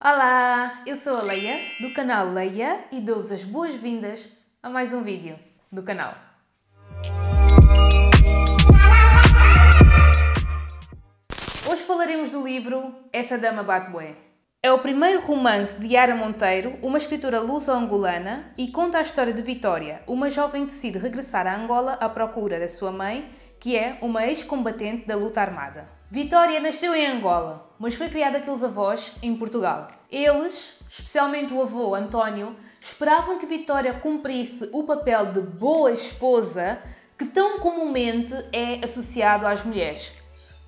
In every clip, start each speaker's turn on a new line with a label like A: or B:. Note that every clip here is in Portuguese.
A: Olá, eu sou a Leia, do canal Leia, e dou-vos as boas-vindas a mais um vídeo do canal. Hoje falaremos do livro Essa Dama Bate Bué. É o primeiro romance de Yara Monteiro, uma escritora luso-angolana, e conta a história de Vitória, uma jovem que decide regressar a Angola à procura da sua mãe, que é uma ex-combatente da luta armada. Vitória nasceu em Angola, mas foi criada pelos avós em Portugal. Eles, especialmente o avô António, esperavam que Vitória cumprisse o papel de boa esposa que tão comumente é associado às mulheres,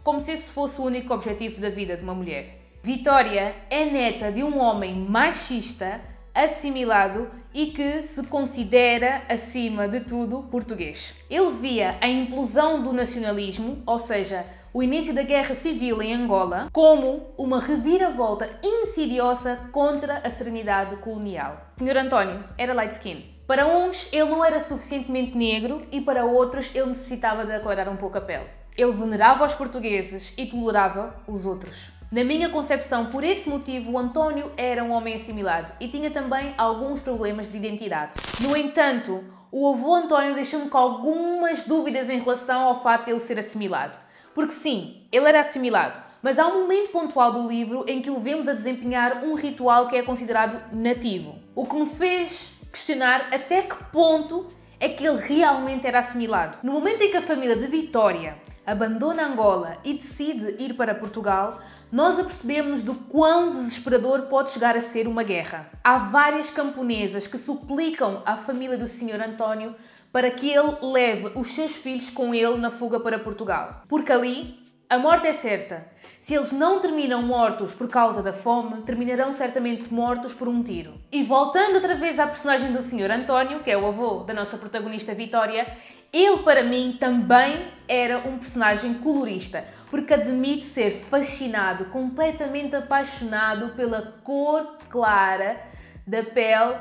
A: como se esse fosse o único objetivo da vida de uma mulher. Vitória é neta de um homem machista, assimilado e que se considera, acima de tudo, português. Ele via a implosão do nacionalismo, ou seja, o início da Guerra Civil em Angola, como uma reviravolta insidiosa contra a serenidade colonial. O Sr. António era light skin. Para uns, ele não era suficientemente negro e para outros, ele necessitava de aclarar um pouco a pele. Ele venerava os portugueses e tolerava os outros. Na minha concepção, por esse motivo, o António era um homem assimilado e tinha também alguns problemas de identidade. No entanto, o avô António deixou-me com algumas dúvidas em relação ao facto de ele ser assimilado. Porque sim, ele era assimilado, mas há um momento pontual do livro em que o vemos a desempenhar um ritual que é considerado nativo. O que me fez questionar até que ponto é que ele realmente era assimilado. No momento em que a família de Vitória abandona Angola e decide ir para Portugal, nós apercebemos do quão desesperador pode chegar a ser uma guerra. Há várias camponesas que suplicam à família do Sr. António para que ele leve os seus filhos com ele na fuga para Portugal. Porque ali, a morte é certa. Se eles não terminam mortos por causa da fome, terminarão certamente mortos por um tiro. E voltando outra vez à personagem do Sr. António, que é o avô da nossa protagonista Vitória, ele, para mim, também era um personagem colorista, porque admite ser fascinado, completamente apaixonado pela cor clara da pele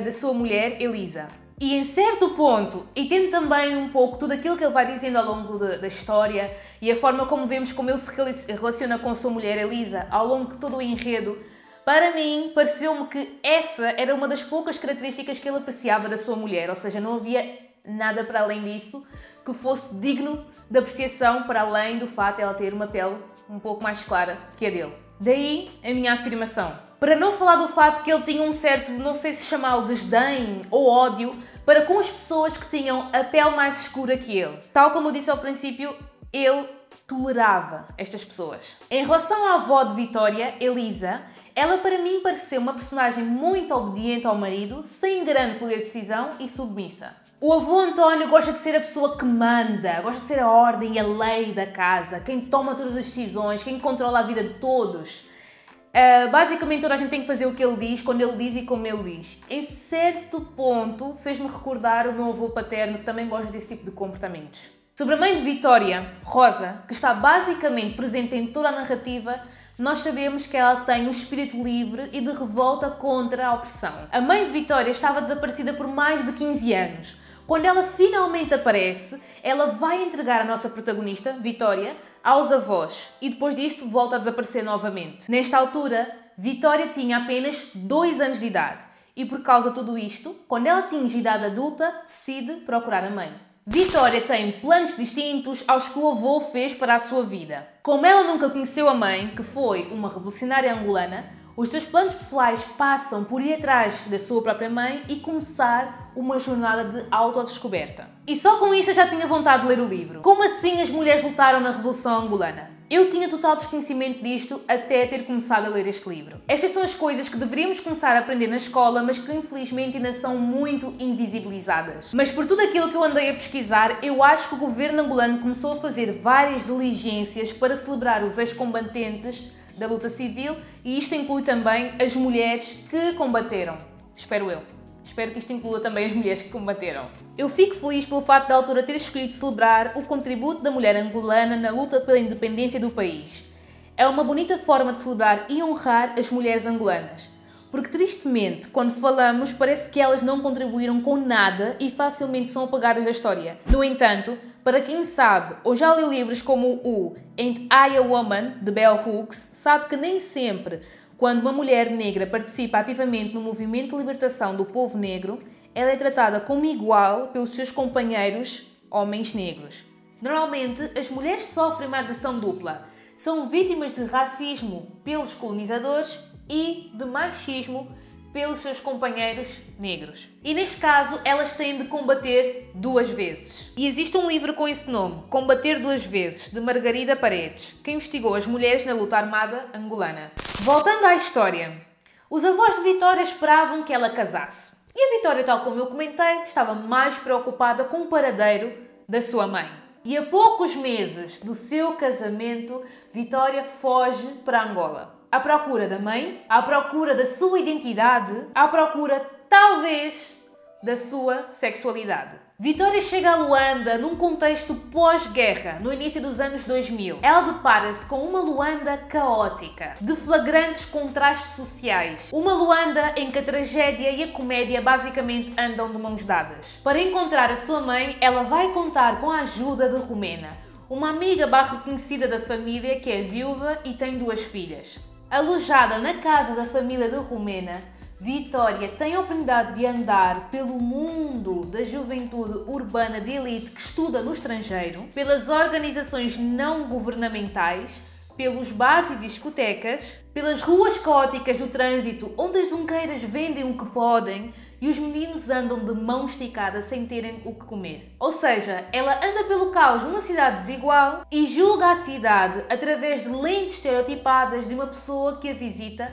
A: da sua mulher, Elisa. E em certo ponto, e tendo também um pouco tudo aquilo que ele vai dizendo ao longo da história e a forma como vemos como ele se relaciona com a sua mulher, Elisa, ao longo de todo o enredo, para mim, pareceu-me que essa era uma das poucas características que ele apreciava da sua mulher, ou seja, não havia nada para além disso que fosse digno de apreciação para além do fato de ela ter uma pele um pouco mais clara que a dele. Daí a minha afirmação. Para não falar do fato que ele tinha um certo, não sei se chamá-lo desdém ou ódio, para com as pessoas que tinham a pele mais escura que ele. Tal como eu disse ao princípio, ele tolerava estas pessoas. Em relação à avó de Vitória, Elisa, ela para mim pareceu uma personagem muito obediente ao marido, sem grande poder de decisão e submissa. O avô António gosta de ser a pessoa que manda, gosta de ser a ordem e a lei da casa, quem toma todas as decisões, quem controla a vida de todos. Basicamente toda a gente tem que fazer o que ele diz, quando ele diz e como ele diz. Em certo ponto fez-me recordar o meu avô paterno, que também gosta desse tipo de comportamentos. Sobre a mãe de Vitória, Rosa, que está basicamente presente em toda a narrativa, nós sabemos que ela tem um espírito livre e de revolta contra a opressão. A mãe de Vitória estava desaparecida por mais de 15 anos. Quando ela finalmente aparece, ela vai entregar a nossa protagonista, Vitória, aos avós e depois disto volta a desaparecer novamente. Nesta altura, Vitória tinha apenas 2 anos de idade e por causa de tudo isto, quando ela atinge a idade adulta, decide procurar a mãe. Vitória tem planos distintos aos que o avô fez para a sua vida. Como ela nunca conheceu a mãe, que foi uma revolucionária angolana, os seus planos pessoais passam por ir atrás da sua própria mãe e começar uma jornada de autodescoberta. E só com isto eu já tinha vontade de ler o livro. Como assim as mulheres lutaram na Revolução Angolana? Eu tinha total desconhecimento disto até ter começado a ler este livro. Estas são as coisas que deveríamos começar a aprender na escola, mas que infelizmente ainda são muito invisibilizadas. Mas por tudo aquilo que eu andei a pesquisar, eu acho que o governo angolano começou a fazer várias diligências para celebrar os ex-combatentes da luta civil e isto inclui também as mulheres que combateram. Espero eu. Espero que isto inclua também as mulheres que combateram. Eu fico feliz pelo facto da autora ter escolhido celebrar o contributo da mulher angolana na luta pela independência do país. É uma bonita forma de celebrar e honrar as mulheres angolanas. Porque tristemente, quando falamos, parece que elas não contribuíram com nada e facilmente são apagadas da história. No entanto, para quem sabe ou já leu livros como o Ain't I a Woman, de Bell Hooks, sabe que nem sempre quando uma mulher negra participa ativamente no movimento de libertação do povo negro, ela é tratada como igual pelos seus companheiros homens negros. Normalmente, as mulheres sofrem uma agressão dupla. São vítimas de racismo pelos colonizadores e de machismo pelos seus companheiros negros. E neste caso, elas têm de combater duas vezes. E existe um livro com esse nome, Combater Duas Vezes, de Margarida Paredes, que investigou as mulheres na luta armada angolana. Voltando à história, os avós de Vitória esperavam que ela casasse. E a Vitória, tal como eu comentei, estava mais preocupada com o paradeiro da sua mãe. E a poucos meses do seu casamento, Vitória foge para Angola. À procura da mãe, à procura da sua identidade, à procura, talvez, da sua sexualidade. Vitória chega a Luanda num contexto pós-guerra, no início dos anos 2000. Ela depara-se com uma Luanda caótica, de flagrantes contrastes sociais. Uma Luanda em que a tragédia e a comédia basicamente andam de mãos dadas. Para encontrar a sua mãe, ela vai contar com a ajuda de Romena, uma amiga conhecida da família que é viúva e tem duas filhas. Alojada na casa da família de Romena, Vitória tem a oportunidade de andar pelo mundo da juventude urbana de elite que estuda no estrangeiro, pelas organizações não governamentais, pelos bares e discotecas, pelas ruas caóticas do trânsito onde as zunqueiras vendem o que podem e os meninos andam de mão esticada sem terem o que comer. Ou seja, ela anda pelo caos numa cidade desigual e julga a cidade através de lentes estereotipadas de uma pessoa que a visita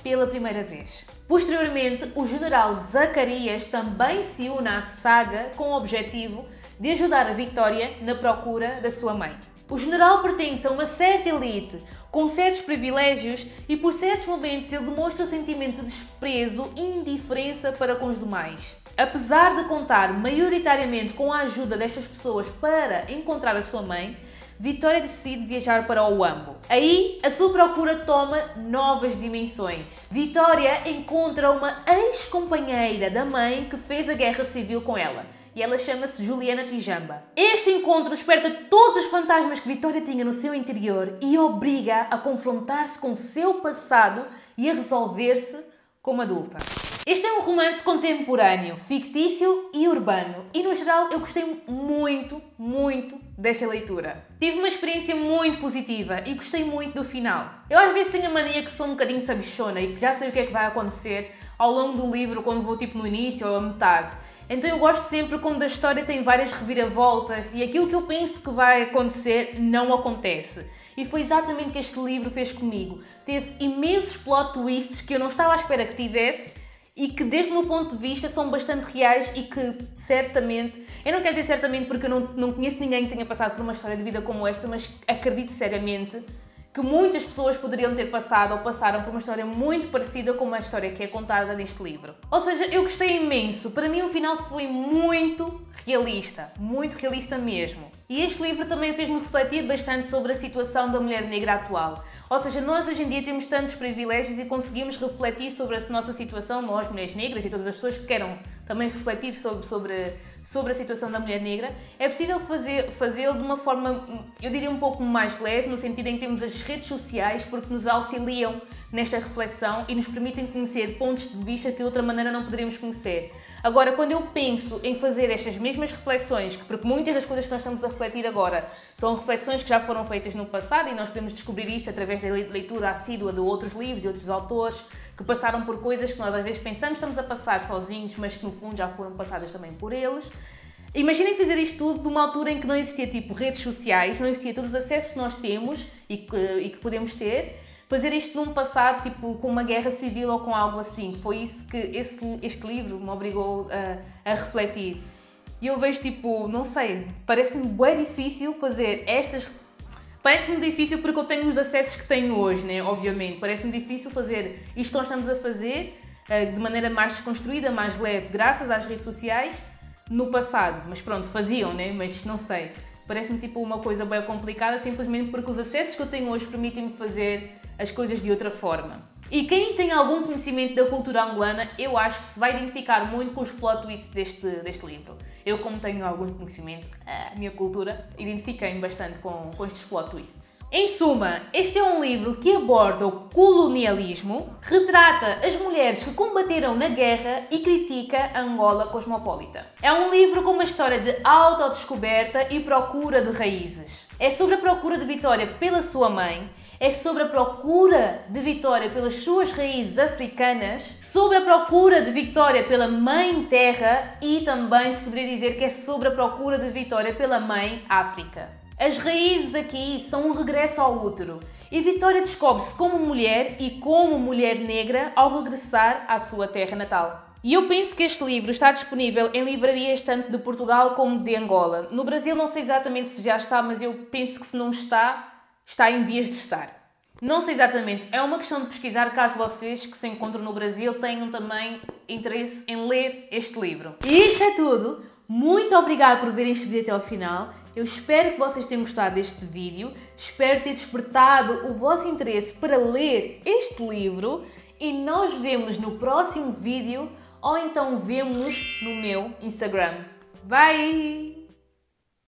A: pela primeira vez. Posteriormente, o general Zacarias também se une à saga com o objetivo de ajudar a Vitória na procura da sua mãe. O general pertence a uma certa elite, com certos privilégios e por certos momentos ele demonstra o sentimento de desprezo e indiferença para com os demais. Apesar de contar maioritariamente com a ajuda destas pessoas para encontrar a sua mãe, Vitória decide viajar para o Huambo. Aí, a sua procura toma novas dimensões. Vitória encontra uma ex-companheira da mãe que fez a guerra civil com ela. E ela chama-se Juliana Tijamba. Este encontro desperta todos os fantasmas que Vitória tinha no seu interior e obriga a confrontar-se com o seu passado e a resolver-se como adulta. Este é um romance contemporâneo, fictício e urbano. E no geral eu gostei muito desta leitura. Tive uma experiência muito positiva e gostei muito do final. Eu às vezes tenho a mania que sou um bocadinho sabichona e que já sei o que é que vai acontecer ao longo do livro quando vou tipo no início ou à metade. Então eu gosto sempre quando a história tem várias reviravoltas e aquilo que eu penso que vai acontecer não acontece. E foi exatamente o que este livro fez comigo. Teve imensos plot twists que eu não estava à espera que tivesse e que desde o meu ponto de vista são bastante reais e que certamente, eu não quero dizer certamente porque eu não conheço ninguém que tenha passado por uma história de vida como esta, mas acredito seriamente que muitas pessoas poderiam ter passado ou passaram por uma história muito parecida com uma história que é contada neste livro. Ou seja, eu gostei imenso. Para mim o final foi muito realista mesmo. E este livro também fez-me refletir bastante sobre a situação da mulher negra atual. Ou seja, nós hoje em dia temos tantos privilégios e conseguimos refletir sobre a nossa situação, nós mulheres negras e todas as pessoas que queiram também refletir sobre a situação da mulher negra. É possível fazê-lo de uma forma, eu diria, um pouco mais leve, no sentido em que temos as redes sociais porque nos auxiliam nesta reflexão e nos permitem conhecer pontos de vista que de outra maneira não poderíamos conhecer. Agora, quando eu penso em fazer estas mesmas reflexões, porque muitas das coisas que nós estamos a refletir agora são reflexões que já foram feitas no passado e nós podemos descobrir isto através da leitura assídua de outros livros e outros autores que passaram por coisas que nós às vezes pensamos que estamos a passar sozinhos, mas que no fundo já foram passadas também por eles. Imaginem fazer isto tudo de uma altura em que não existia tipo redes sociais, não existia todos os acessos que nós temos e que podemos ter. Fazer isto num passado, tipo, com uma guerra civil ou com algo assim. Foi isso que este livro me obrigou a refletir. E eu vejo, tipo, não sei, parece-me bem difícil fazer estas... Parece-me difícil porque eu tenho os acessos que tenho hoje, né? Obviamente. Parece-me difícil fazer isto que nós estamos a fazer de maneira mais desconstruída, mais leve, graças às redes sociais, no passado. Mas pronto, faziam, né? Mas não sei. Parece-me, tipo, uma coisa bem complicada, simplesmente porque os acessos que eu tenho hoje permitem-me fazer as coisas de outra forma. E quem tem algum conhecimento da cultura angolana, eu acho que se vai identificar muito com os plot twists deste livro. Eu, como tenho algum conhecimento, a minha cultura, identifiquei-me bastante com estes plot twists. Em suma, este é um livro que aborda o colonialismo, retrata as mulheres que combateram na guerra e critica a Angola cosmopolita. É um livro com uma história de autodescoberta e procura de raízes. É sobre a procura de Vitória pela sua mãe, é sobre a procura de Vitória pelas suas raízes africanas, sobre a procura de Vitória pela Mãe Terra e também se poderia dizer que é sobre a procura de Vitória pela Mãe África. As raízes aqui são um regresso ao útero e Vitória descobre-se como mulher e como mulher negra ao regressar à sua terra natal. E eu penso que este livro está disponível em livrarias tanto de Portugal como de Angola. No Brasil não sei exatamente se já está, mas eu penso que se não está, está em vias de estar. Não sei exatamente, é uma questão de pesquisar caso vocês que se encontram no Brasil tenham também interesse em ler este livro. E isto é tudo. Muito obrigada por verem este vídeo até ao final. Eu espero que vocês tenham gostado deste vídeo. Espero ter despertado o vosso interesse para ler este livro. E nós vemos no próximo vídeo ou então vemos no meu Instagram. Bye!